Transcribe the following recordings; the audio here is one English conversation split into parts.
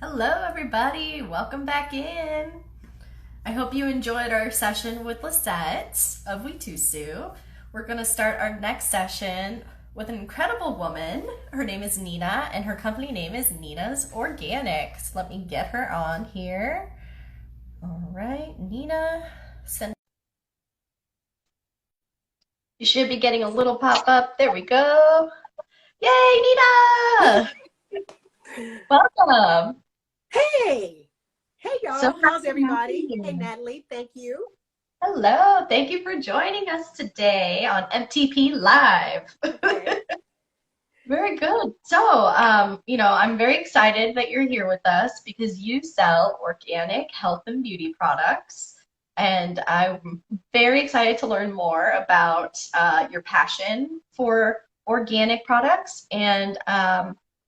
Hello, everybody. Welcome back in. I hope you enjoyed our session with Lisette of We Too Sue. We're going to start our next session with an incredible woman. Her name is Nena, and her company name is Nena's Organics. Let me get her on here. All right, Nena, send. You should be getting a little pop up. There we go. Yay, Nena! Welcome. Hey, hey So y'all, how's happy to have everybody? Hey you. Natalie, thank you. Hello, thank you for joining us today on MTP Live. Okay. Very good. I'm very excited that you're here with us because you sell organic health and beauty products. And I'm very excited to learn more about your passion for organic products and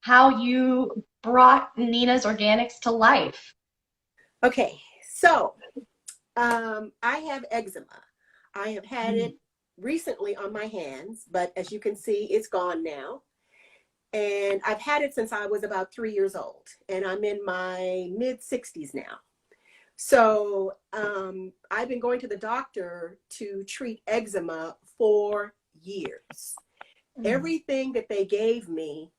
how you brought Nina's Organics to life. Okay, so I have eczema. I have had Mm. it recently on my hands, but as you can see, it's gone now. And I've had it since I was about 3 years old, and I'm in my mid 60s now. So I've been going to the doctor to treat eczema for years. Mm. Everything that they gave me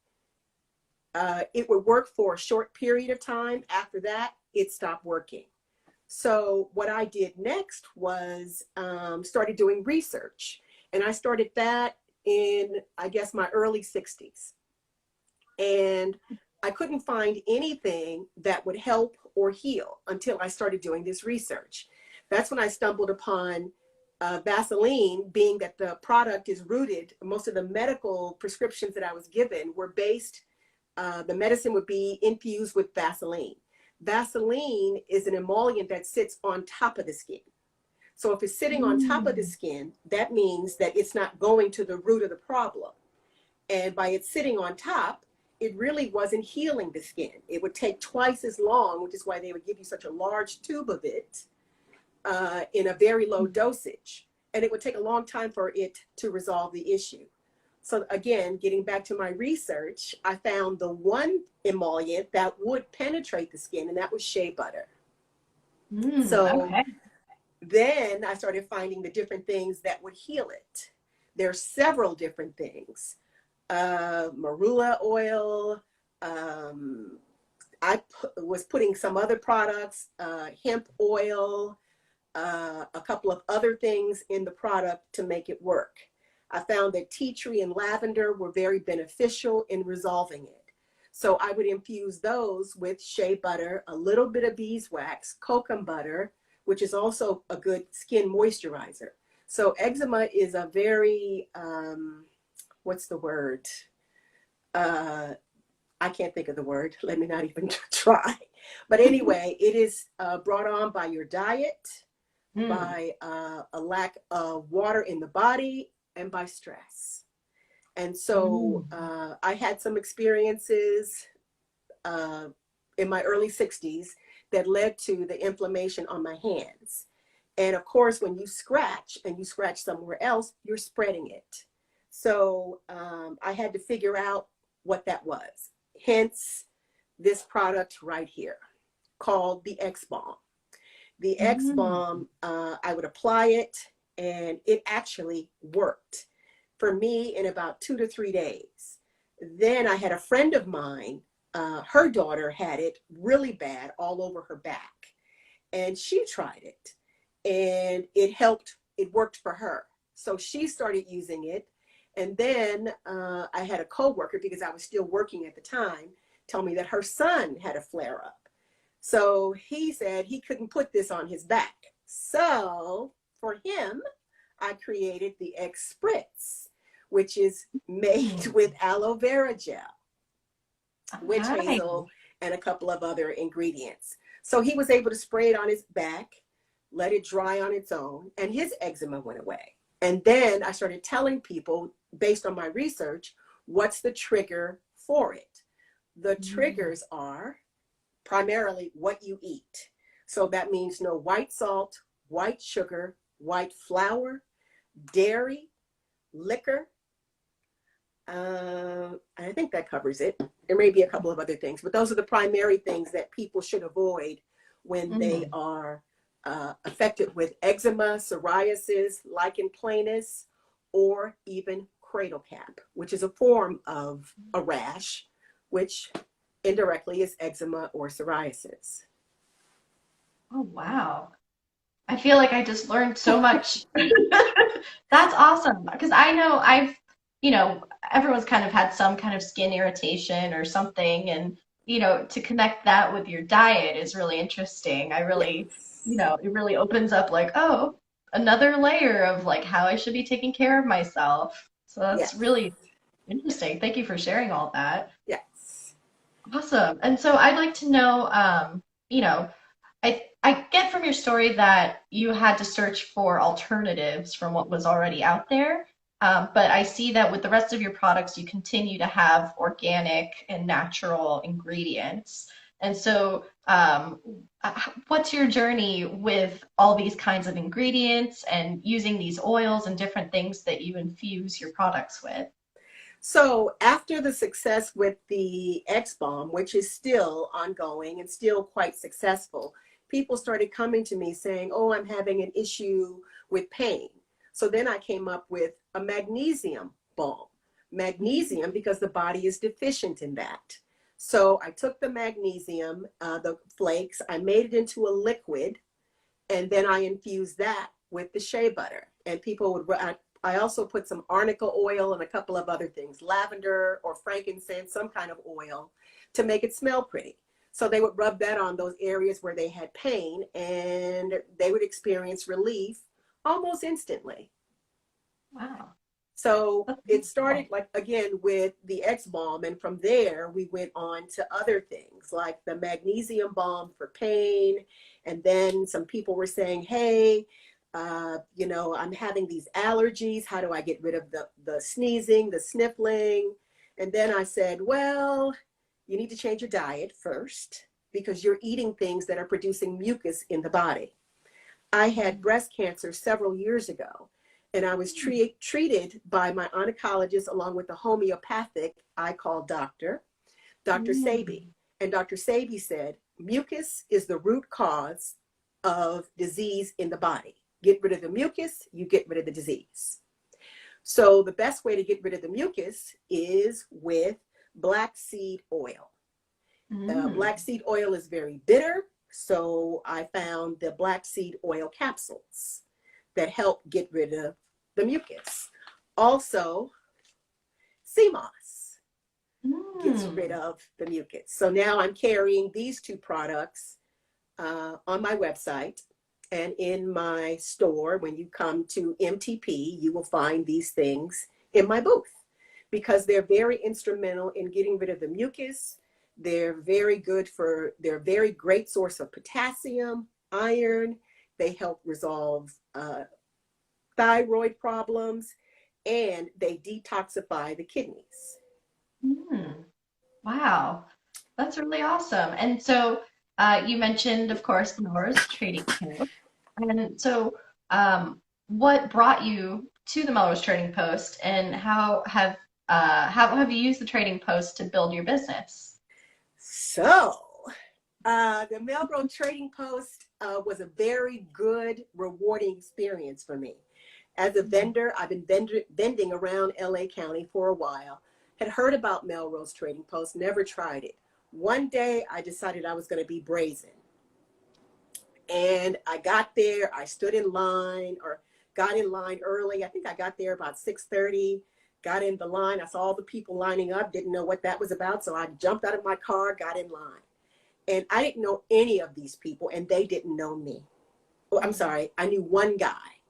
it would work for a short period of time. After that, it stopped working. So what I did next was started doing research. And I started that in, I guess, my early 60s. And I couldn't find anything that would help or heal until I started doing this research. That's when I stumbled upon Vaseline, being that the product is rooted. Most of the medical prescriptions that I was given were based the medicine would be infused with Vaseline. Vaseline is an emollient that sits on top of the skin. So if it's sitting on top of the Mm. skin, that means that it's not going to the root of the problem. And by it sitting on top, it really wasn't healing the skin. It would take twice as long, which is why they would give you such a large tube of it in a very low dosage. And it would take a long time for it to resolve the issue. So again, getting back to my research, I found the one emollient that would penetrate the skin, and that was shea butter. So Okay. then I started finding the different things that would heal it. There are several different things. Marula oil. Was putting some other products, hemp oil, a couple of other things in the product to make it work. I found that tea tree and lavender were very beneficial in resolving it. So I would infuse those with shea butter, a little bit of beeswax, cocoa butter, which is also a good skin moisturizer. So eczema is a very, what's the word? I can't think of the word. Let me not even try. But anyway, it is brought on by your diet, Mm. by a lack of water in the body, and by stress. And so Mm. I had some experiences uh, in my early 60s that led to the inflammation on my hands. And of course, when you scratch and you scratch somewhere else, you're spreading it. So I had to figure out what that was. Hence, this product right here called the X Balm. The X Mm. Balm, I would apply it, and it actually worked for me in about 2 to 3 days. Then I had a friend of mine, her daughter had it really bad all over her back, and she tried it, and it helped. It worked for her. So she started using it. And then I had a coworker, because I was still working at the time, tell me that her son had a flare up. So he said he couldn't put this on his back. So for him, I created the X Spritz, which is made with aloe vera gel, witch Hi. hazel, and a couple of other ingredients. So he was able to spray it on his back, let it dry on its own, and his eczema went away. And then I started telling people, based on my research, what's the trigger for it? The Mm. triggers are primarily what you eat. So that means no white salt, white sugar, white flour, dairy, liquor, I think that covers it. There may be a couple of other things, but those are the primary things that people should avoid when they Mm. are affected with eczema, psoriasis, lichen planus, or even cradle cap, which is a form of a rash, which indirectly is eczema or psoriasis. Oh, wow. I feel like I just learned so much. That's awesome. Because I know everyone's kind of had some kind of skin irritation or something. And, to connect that with your diet is really interesting. Yes. It really opens up like, oh, another layer of like how I should be taking care of myself. So that's Yes. really interesting. Thank you for sharing all that. Yes. Awesome. And so I'd like to know, I get from your story that you had to search for alternatives from what was already out there. But I see that with the rest of your products, you continue to have organic and natural ingredients. And so, what's your journey with all these kinds of ingredients and using these oils and different things that you infuse your products with? So after the success with the X Bomb, which is still ongoing and still quite successful, people started coming to me saying, oh, I'm having an issue with pain. So then I came up with a magnesium balm. Magnesium, because the body is deficient in that. So I took the magnesium, the flakes, I made it into a liquid, and then I infused that with the shea butter. And people would, I also put some arnica oil and a couple of other things, lavender or frankincense, some kind of oil to make it smell pretty. So they would rub that on those areas where they had pain and they would experience relief almost instantly. Wow, So that's it started beautiful. like again with the X Balm, and from there we went on to other things like the magnesium balm for pain. And then some people were saying, hey, I'm having these allergies. How do I get rid of the sneezing, the sniffling? And then I said, well, you need to change your diet first because you're eating things that are producing mucus in the body. I had breast cancer several years ago, and I was treated by my oncologist along with a homeopathic I call Dr. Sabi. Mm. And Dr. Sabi said, mucus is the root cause of disease in the body. Get rid of the mucus, you get rid of the disease. So the best way to get rid of the mucus is with black seed oil. Mm. Black seed oil is very bitter, so I found the black seed oil capsules that help get rid of the mucus. Also, sea moss gets rid Mm. of the mucus. So now I'm carrying these two products on my website and in my store. When you come to MTP, you will find these things in my booth because they're very instrumental in getting rid of the mucus. They're they're a very great source of potassium, iron. They help resolve thyroid problems, and they detoxify the kidneys. Mm. Wow, that's really awesome. And so you mentioned, of course, the Melrose Trading Post. And so what brought you to the Melrose Trading Post, and how have you used the Trading Post to build your business? So, the Melrose Trading Post was a very good, rewarding experience for me. As a vendor, I've been vending around LA County for a while, had heard about Melrose Trading Post, never tried it. One day I decided I was going to be brazen. And I got there, I stood in line or got in line early. I think I got there about 6:30, got in the line. I saw all the people lining up, didn't know what that was about. So I jumped out of my car, got in line. And I didn't know any of these people and they didn't know me. Oh, I'm Mm. sorry, I knew one guy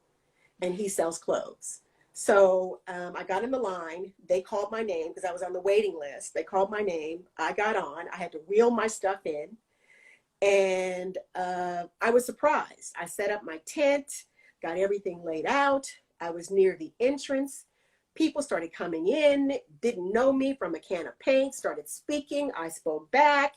and he sells clothes. So I got in the line. They called my name because I was on the waiting list. They called my name. I got on. I had to wheel my stuff in. And I was surprised. I set up my tent, got everything laid out. I was near the entrance. People started coming in, didn't know me from a can of paint, started speaking. I spoke back.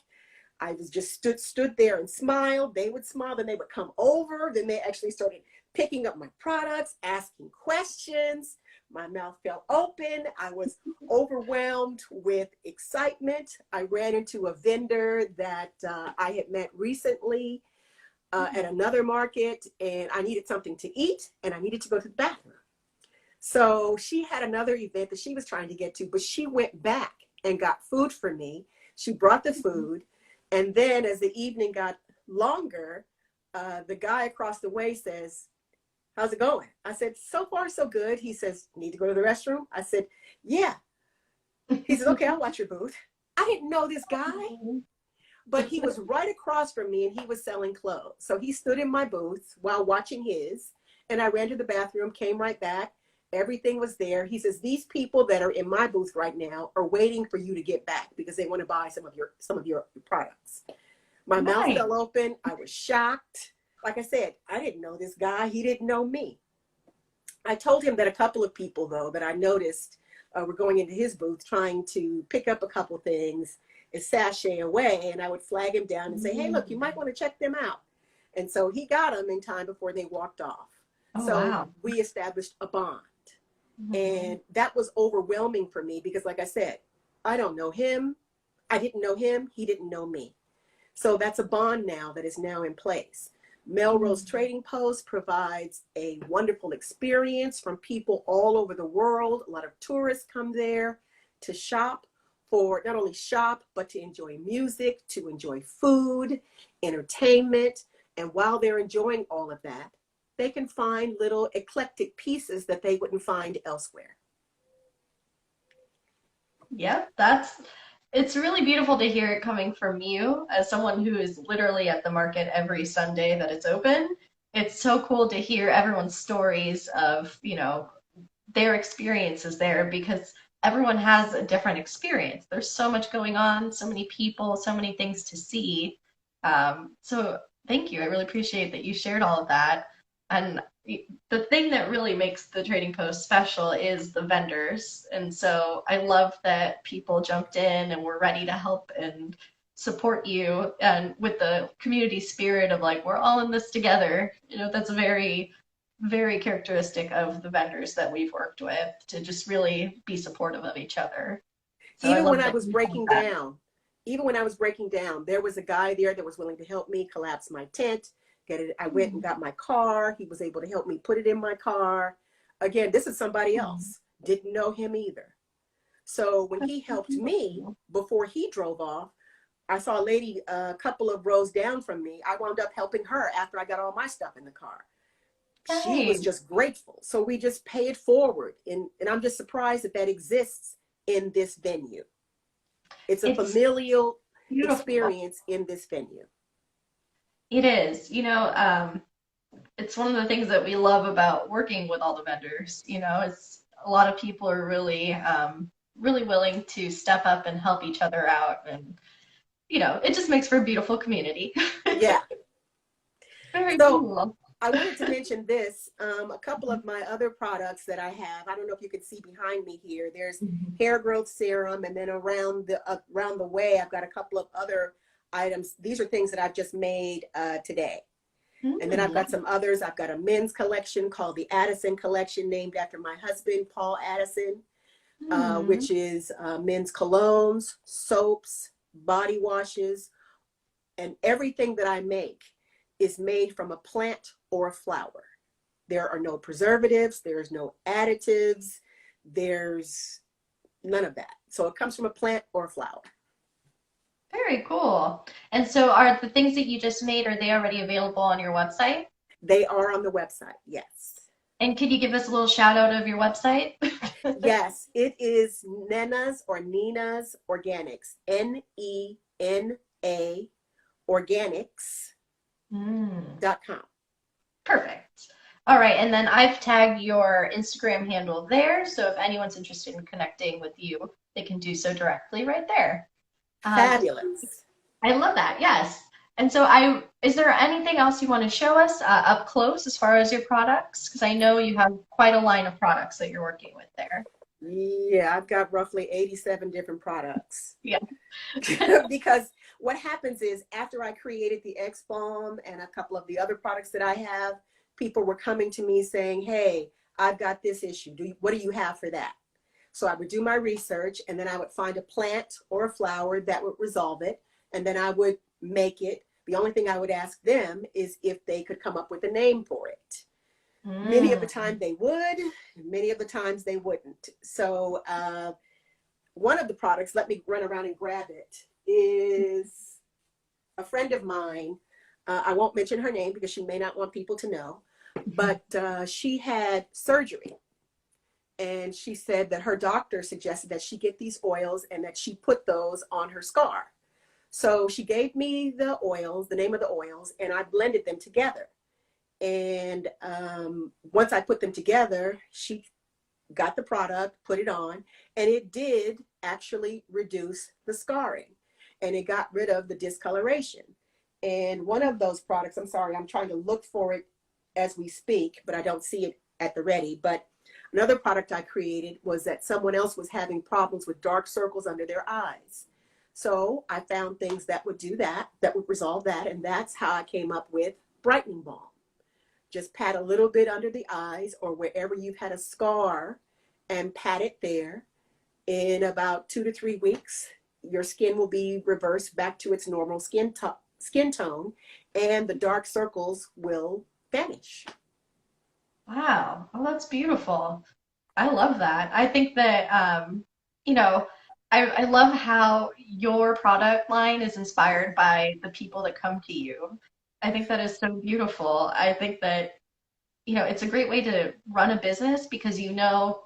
I was just stood there and smiled. They would smile, then they would come over. Then they actually started picking up my products, asking questions. My mouth fell open. I was overwhelmed with excitement. I ran into a vendor that I had met recently at another market, and I needed something to eat and I needed to go to the bathroom. So she had another event that she was trying to get to, but she went back and got food for me. She brought the food. And then as the evening got longer, the guy across the way says, "How's it going?" I said, "So far, so good." He says, "Need to go to the restroom?" I said, "Yeah." He says, "Okay, I'll watch your booth." I didn't know this guy, but he was right across from me and he was selling clothes. So he stood in my booth while watching his, and I ran to the bathroom, came right back. Everything was there. He says, "These people that are in my booth right now are waiting for you to get back because they want to buy some of your products." My mouth Nice. fell open. I was shocked. Like I said, I didn't know this guy. He didn't know me. I told him that a couple of people, though, that I noticed were going into his booth trying to pick up a couple things and sashay away. And I would flag him down and say, "Hey, look, you might want to check them out." And so he got them in time before they walked off. Oh, So wow. we established a bond. Mhm. And that was overwhelming for me because, like I said, I don't know him. I didn't know him. He didn't know me. So that's a bond now that is now in place. Melrose Trading Post provides a wonderful experience from people all over the world. A lot of tourists come there to shop, for not only shop, but to enjoy music, to enjoy food, entertainment. And while they're enjoying all of that, they can find little eclectic pieces that they wouldn't find elsewhere. Yep, it's really beautiful to hear it coming from you as someone who is literally at the market every Sunday that it's open. It's so cool to hear everyone's stories of, their experiences there because everyone has a different experience. There's so much going on, so many people, so many things to see. So thank you. I really appreciate that you shared all of that. And the thing that really makes the Trading Post special is the vendors. And so I love that people jumped in and were ready to help and support you and with the community spirit of like, we're all in this together. That's very, very characteristic of the vendors that we've worked with to just really be supportive of each other. So I Even when love I that was you have breaking that. down, even when I was breaking down, there was a guy there that was willing to help me collapse my tent, get it. I went and got my car. He was able to help me put it in my car. Again, this is somebody else. Didn't know him either. So when he helped me before he drove off, I saw a lady a couple of rows down from me. I wound up helping her after I got all my stuff in the car. She was Nice. just grateful. So we just pay it forward. And I'm just surprised that that exists in this venue. It's a It's familial beautiful. experience in this venue. It is. It's one of the things that we love about working with all the vendors. It's a lot of people are really, really willing to step up and help each other out, and it just makes for a beautiful community. Yeah. Very So cool. I wanted to mention this. A couple of my other products that I have. I don't know if you can see behind me here. There's hair growth serum, and then around the way, I've got a couple of other items. These are things that I've just made today. And then I've got some others. I've got a men's collection called the Addison Collection, named after my husband, Paul Addison, which is men's colognes, soaps, body washes, and everything that I make is made from a plant or a flower. There are no preservatives, there's no additives, there's none of that. So it comes from a plant or a flower. Very cool. And so are the things that you just made, are they already available on your website? They are on the website, yes. And could you give us a little shout out of your website? Yes, it is Nena's or Nena's Organics, Nena Mm, Organics.com. perfect. All right, and then I've tagged your Instagram handle there, so if anyone's interested in connecting with you, they can do so directly right there. Um, Fabulous. I love that, yes. And so is there anything else you want to show us up close as far as your products? Because I know you have quite a line of products that you're working with there. Yeah, I've got roughly 87 different products. Yeah. Because what happens is after I created the X Balm and a couple of the other products that I have, people were coming to me saying, "Hey, I've got this issue. What do you have for that? So I would do my research, and then I would find a plant or a flower that would resolve it. And then I would make it. The only thing I would ask them is if they could come up with a name for it. Many of the Mm. time they would, many of the times they wouldn't. So one of the products, let me run around and grab it, is a friend of mine. I won't mention her name because she may not want people to know, but she had surgery. And she said that her doctor suggested that she get these oils and that she put those on her scar. So she gave me the oils, the name of the oils, and I blended them together. And once I put them together, she got the product, put it on, and it did actually reduce the scarring, and it got rid of the discoloration. And one of those products, I'm sorry, I'm trying to look for it as we speak, but I don't see it at the ready. But another product I created was that someone else was having problems with dark circles under their eyes. So I found things that would do that, that would resolve that, and that's how I came up with brightening balm. Just pat a little bit under the eyes or wherever you've had a scar and pat it there. In about 2 to 3 weeks, your skin will be reversed back to its normal skin tone, and the dark circles will vanish. Wow. Oh, that's beautiful. I love that. I think that, you know, I love how your product line is inspired by the people that come to you. I think that is so beautiful. I think that, it's a great way to run a business because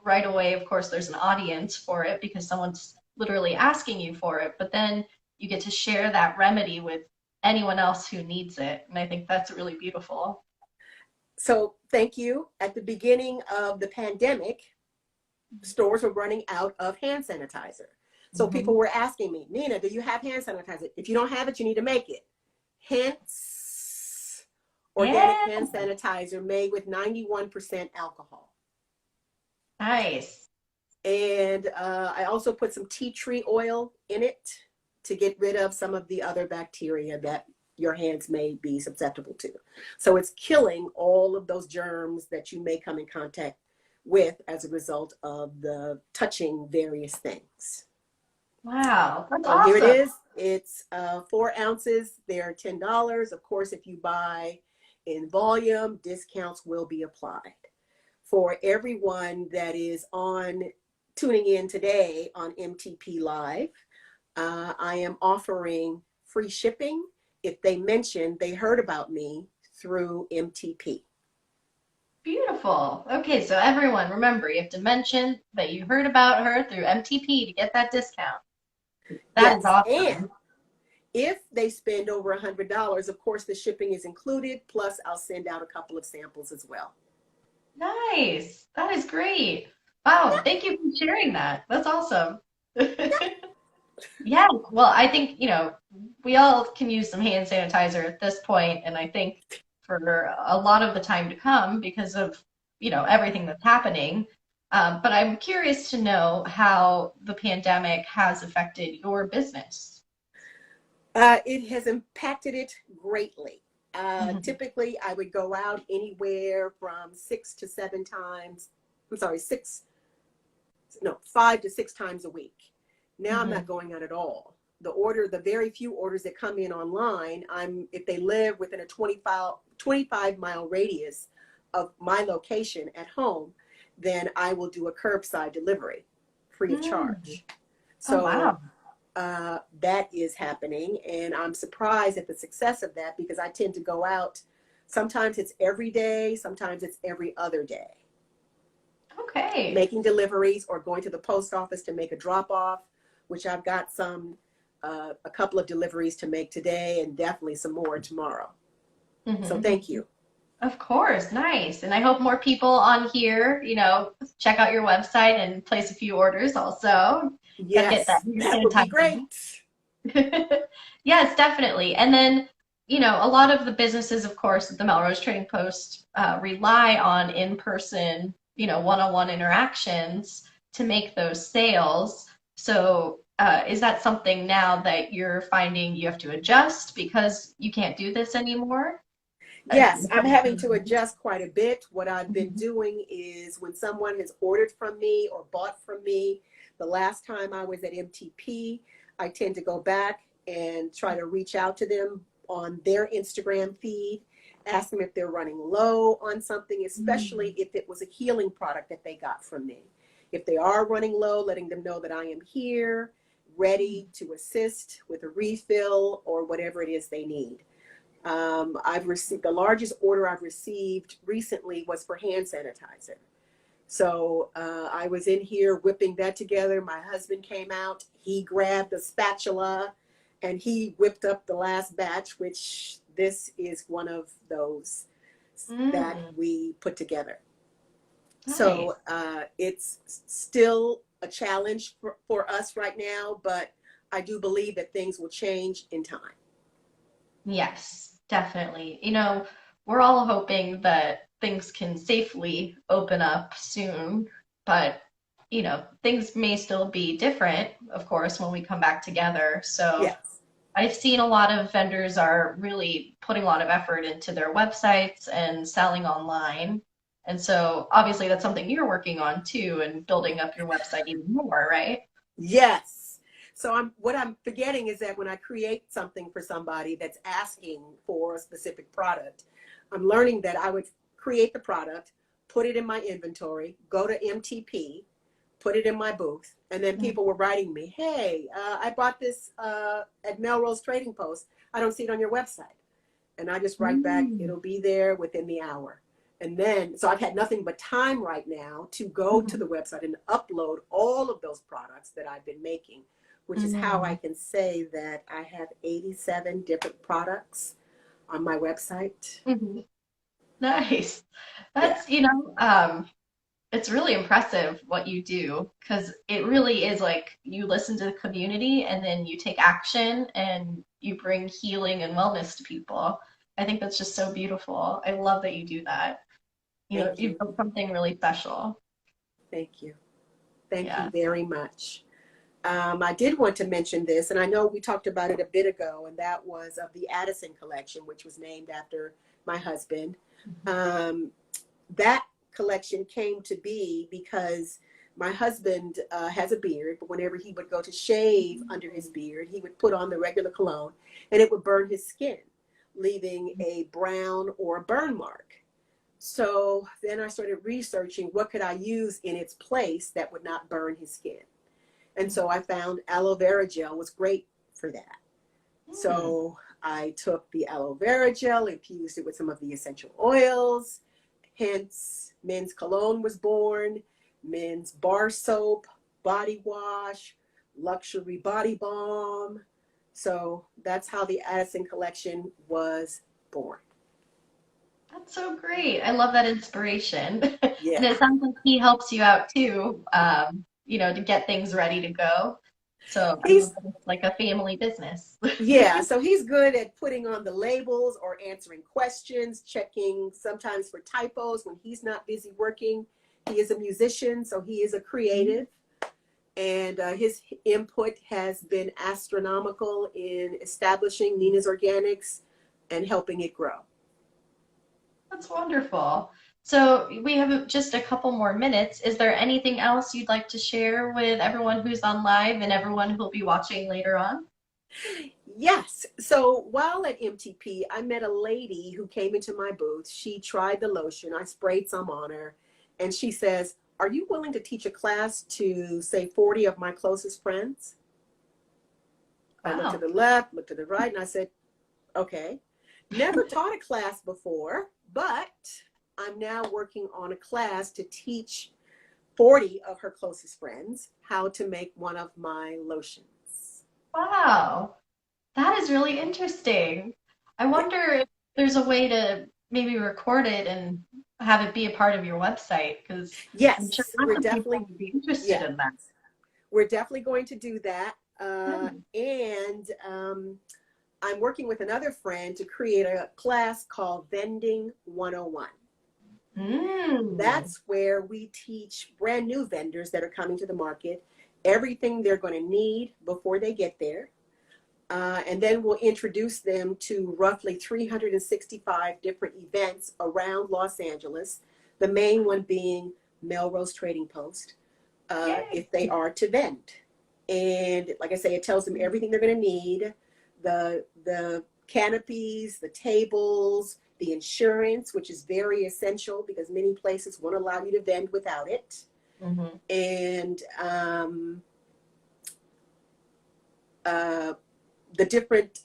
right away, of course, there's an audience for it because someone's literally asking you for it, but then you get to share that remedy with anyone else who needs it. And I think that's really beautiful. So thank you. At the beginning of the pandemic, stores were running out of hand sanitizer. So Mhm. people were asking me, Nena, do you have hand sanitizer? If you don't have it, you need to make it. Hence, organic Yeah, hand sanitizer made with 91% alcohol. nice. And I also put some tea tree oil in it to get rid of some of the other bacteria that your hands may be susceptible to. So it's killing all of those germs that you may come in contact with as a result of the touching various things. Wow, that's So here it awesome. is. It's 4 ounces. They're $10. Of course, if you buy in volume, discounts will be applied. For everyone that is tuning in today on MTP Live, I am offering free shipping if they mention they heard about me through MTP. Beautiful. Okay, so everyone, remember, you have to mention that you heard about her through MTP to get that discount. That is Yes, and awesome. if they spend over $100, of course, the shipping is included. Plus, I'll send out a couple of samples as well. Nice. That is great. Wow, thank you for sharing that. That's awesome. Yeah, well, I think, we all can use some hand sanitizer at this point, and I think for a lot of the time to come because of, everything that's happening. But I'm curious to know how the pandemic has affected your business. It has impacted it greatly. Mhm. Typically, I would go out anywhere from 6 to 7 times. I'm sorry, 5 to 6 times a week. Now I'm not Mhm. going out at all. The very few orders that come in online, if they live within a 25 mile radius of my location at home, then I will do a curbside delivery free of Mm. charge. Oh, So wow. that is happening, and I'm surprised at the success of that because I tend to go out. Sometimes it's every day, sometimes it's every other day, Okay. making deliveries or going to the post office to make a drop off, which I've got a couple of deliveries to make today and definitely some more tomorrow. So Mhm. thank you. Of course, nice. And I hope more people on here, check out your website and place a few orders also. Get that Yes, hand that would be sanitizer. great. Yes, definitely. And then, a lot of the businesses, of course, at the Melrose Trading Post rely on in-person, one-on-one interactions to make those sales. So, is that something now that you're finding you have to adjust because you can't do this anymore? Yes, I'm having to adjust quite a bit. What I've been doing is when someone has ordered from me or bought from me, the last time I was at MTP, I tend to go back and try to reach out to them on their Instagram feed, ask them if they're running low on something, especially if it was a healing product that they got from me. If they are running low, letting them know that I am here, ready to assist with a refill or whatever it is they need. I've received the largest order I've received recently was for hand sanitizer. So I was in here whipping that together. My husband came out. He grabbed a spatula and he whipped up the last batch, which this is one of those that we put together. Nice. So it's still a challenge for us right now, but I do believe that things will change in time. Yes, definitely. We're all hoping that things can safely open up soon, but things may still be different, of course, when we come back together. So Yes. I've seen a lot of vendors are really putting a lot of effort into their websites and selling online. And so obviously that's something you're working on too, and building up your website even more, right? Yes. So what I'm forgetting is that when I create something for somebody that's asking for a specific product, I'm learning that I would create the product, put it in my inventory, go to MTP, put it in my booth, and then people were writing me, hey, I bought this at Melrose Trading Post. I don't see it on your website. And I just write back, it'll be there within the hour. And then, so I've had nothing but time right now to go to the website and upload all of those products that I've been making, which is how I can say that I have 87 different products on my website. Nice. Yeah. That's, it's really impressive what you do because it really is like you listen to the community and then you take action and you bring healing and wellness to people. I think that's just so beautiful. I love that you do that. Thank You've you. built something really special. Thank you. Thank you Yeah. very much. I did want to mention this, and I know we talked about it a bit ago, and that was of the Addison Collection, which was named after my husband. That collection came to be because my husband has a beard, but whenever he would go to shave under his beard, he would put on the regular cologne, and it would burn his skin, leaving a brown or burn mark. So then I started researching what could I use in its place that would not burn his skin. And so I found aloe vera gel was great for that. So I took the aloe vera gel, infused it with some of the essential oils, hence men's cologne was born, men's bar soap, body wash, luxury body balm. So that's how the Addison Collection was born. That's so great. I love that inspiration. And Yeah. it sounds like he helps you out too, to get things ready to go. So I love He's that it's like a family business. Yeah, so he's good at putting on the labels or answering questions, checking sometimes for typos when he's not busy working. He is a musician, so he is a creative, and his input has been astronomical in establishing Nena's Organics and helping it grow. That's wonderful. So we have just a couple more minutes. Is there anything else you'd like to share with everyone who's on live and everyone who'll be watching later on? Yes. So while at MTP, I met a lady who came into my booth. She tried the lotion. I sprayed some on her. And she says, are you willing to teach a class to, say, 40 of my closest friends? I looked to Wow. the left, looked to the right, and I said, okay. Never taught a class before, but I'm now working on a class to teach 40 of her closest friends how to make one of my lotions. Wow. That is really interesting. I Yeah. wonder if there's a way to maybe record it and have it be a part of your website because I'm sure Yes, lots we're of people definitely, would be interested yeah, in that. we're definitely going to do that. Hmm. And I'm working with another friend to create a class called Vending 101. Mm. That's where we teach brand new vendors that are coming to the market everything they're going to need before they get there, And then we'll introduce them to roughly 365 different events around Los Angeles, the main one being Melrose Trading Post, Yay. if they are to vend. And like I say, it tells them everything they're going to need, the canopies, the tables, the insurance, which is very essential because many places won't allow you to vend without it. Mm-hmm. And the different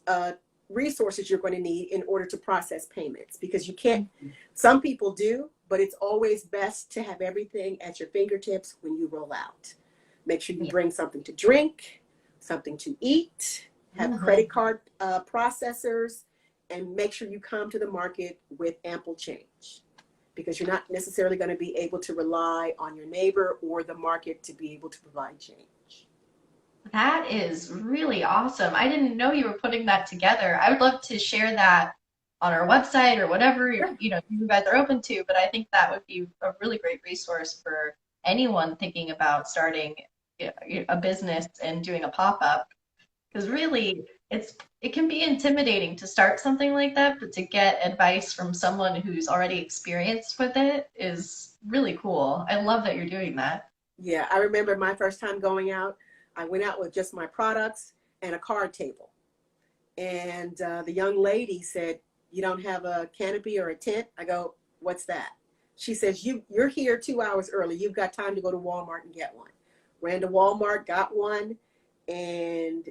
resources you're going to need in order to process payments, because you can't, some people do, but it's always best to have everything at your fingertips when you roll out. Make sure you Yeah. bring something to drink, something to eat, have credit card processors, and make sure you come to the market with ample change, because you're not necessarily going to be able to rely on your neighbor or the market to be able to provide change. That is really awesome. I didn't know you were putting that together. I would love to share that on our website or whatever Sure. you guys are open to, but I think that would be a really great resource for anyone thinking about starting a business and doing a pop-up. Because really, it can be intimidating to start something like that, but to get advice from someone who's already experienced with it is really cool. I love that you're doing that. Yeah, I remember my first time going out. I went out with just my products and a card table. And the young lady said, "You don't have a canopy or a tent?" I go, "What's that?" She says, you're here 2 hours early. You've got time to go to Walmart and get one." Ran to Walmart, got one, and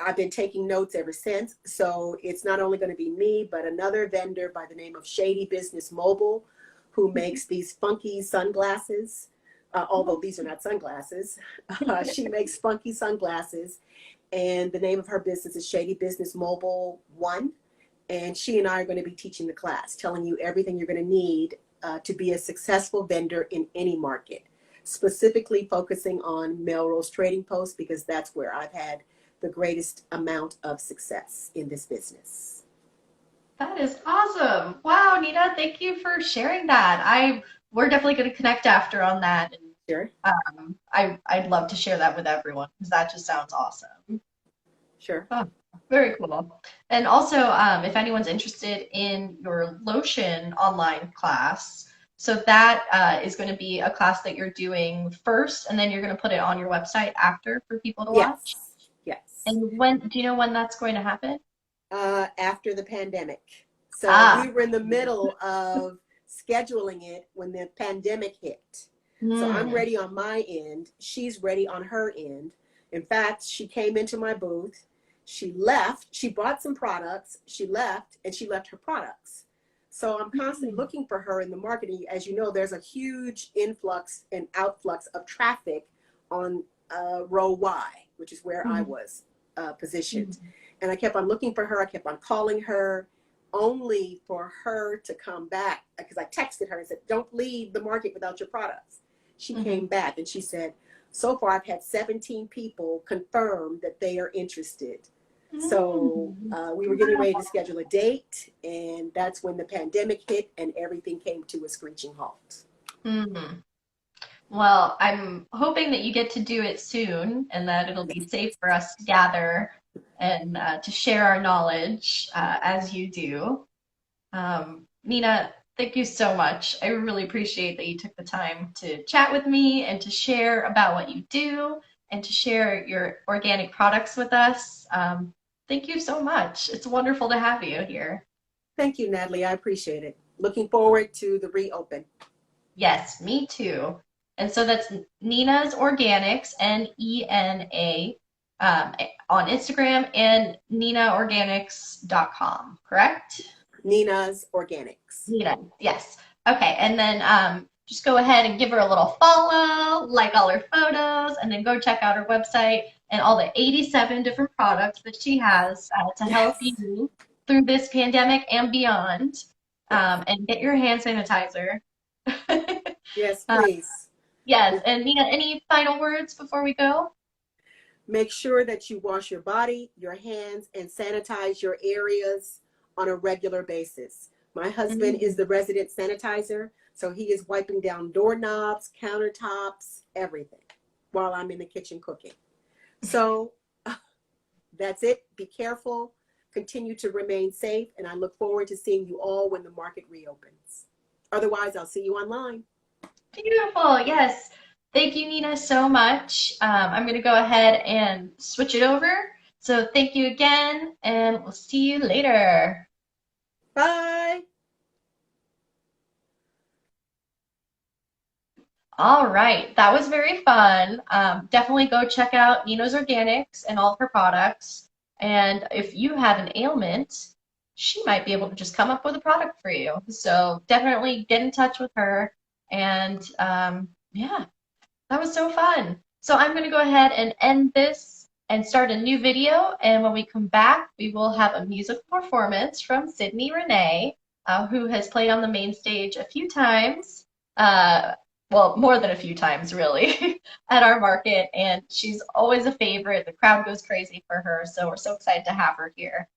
I've been taking notes ever since. So it's not only going to be me, but another vendor by the name of Shady Business Mobile, who makes these funky sunglasses. Although these are not sunglasses, she makes funky sunglasses, and the name of her business is Shady Business Mobile One. And she and I are going to be teaching the class, telling you everything you're going to need to be a successful vendor in any market, specifically focusing on Melrose Trading Post, because that's where I've had the greatest amount of success in this business. That is awesome. Wow, Nina, thank you for sharing that. We're definitely going to connect after on that, and Sure, I'd love to share that with everyone because that just sounds awesome. sure. Oh, very cool. And also, if anyone's interested in your lotion online class, so that is going to be a class that you're doing first, and then you're going to put it on your website after for people to watch. Yes, yes. And do you know when that's going to happen? After the pandemic. So we Ah, were in the middle of scheduling it when the pandemic hit. So I'm hmm. ready on my end. She's ready on her end. In fact, she came into my booth. She left. She bought some products. She left, and she left her products. So I'm constantly looking for her in the marketing. As you know, there's a huge influx and outflux of traffic on row Y, which is where I was positioned. And I kept on looking for her. I kept on calling her, only for her to come back, because I texted her and said, "Don't leave the market without your products." She Hmm. came back and she said, "So far I've had 17 people confirm that they are interested." So Hmm. we were getting ready to schedule a date, and that's when the pandemic hit and everything came to a screeching halt. Hmm. Well, I'm hoping that you get to do it soon and that it'll be safe for us to gather and to share our knowledge as you do. Nina, thank you so much. I really appreciate that you took the time to chat with me and to share about what you do and to share your organic products with us. Thank you so much. It's wonderful to have you here. Thank you, Natalie. I appreciate it. Looking forward to the reopen. Yes, me too. And so that's Nina's Organics, Nena, on Instagram and ninaorganics.com, correct? Nena's Organics. Nina, yes. Okay, and then just go ahead and give her a little follow, like all her photos, and then go check out her website and all the 87 different products that she has to help Yes, you through this pandemic and beyond. yes, And get your hand sanitizer. yes, Uh, please. yes, and Nina, any final words before we go? Make sure that you wash your body, your hands, and sanitize your areas on a regular basis. My husband is Mhm. the resident sanitizer, so he is wiping down doorknobs, countertops, everything while I'm in the kitchen cooking. So that's it. Be careful, continue to remain safe, and I look forward to seeing you all when the market reopens. Otherwise, I'll see you online. Beautiful. Yes. Thank you, Nina, so much. I'm going to go ahead and switch it over. So thank you again, and we'll see you later. Bye. All right, that was very fun. Definitely go check out Nina's Organics and all of her products. And if you have an ailment, she might be able to just come up with a product for you. So definitely get in touch with her. And yeah, that was so fun. So I'm going to go ahead and end this and start a new video. And when we come back, we will have a musical performance from Sydney Renee, who has played on the main stage a few times. Well, more than a few times, really, at our market. And she's always a favorite. The crowd goes crazy for her. So we're so excited to have her here.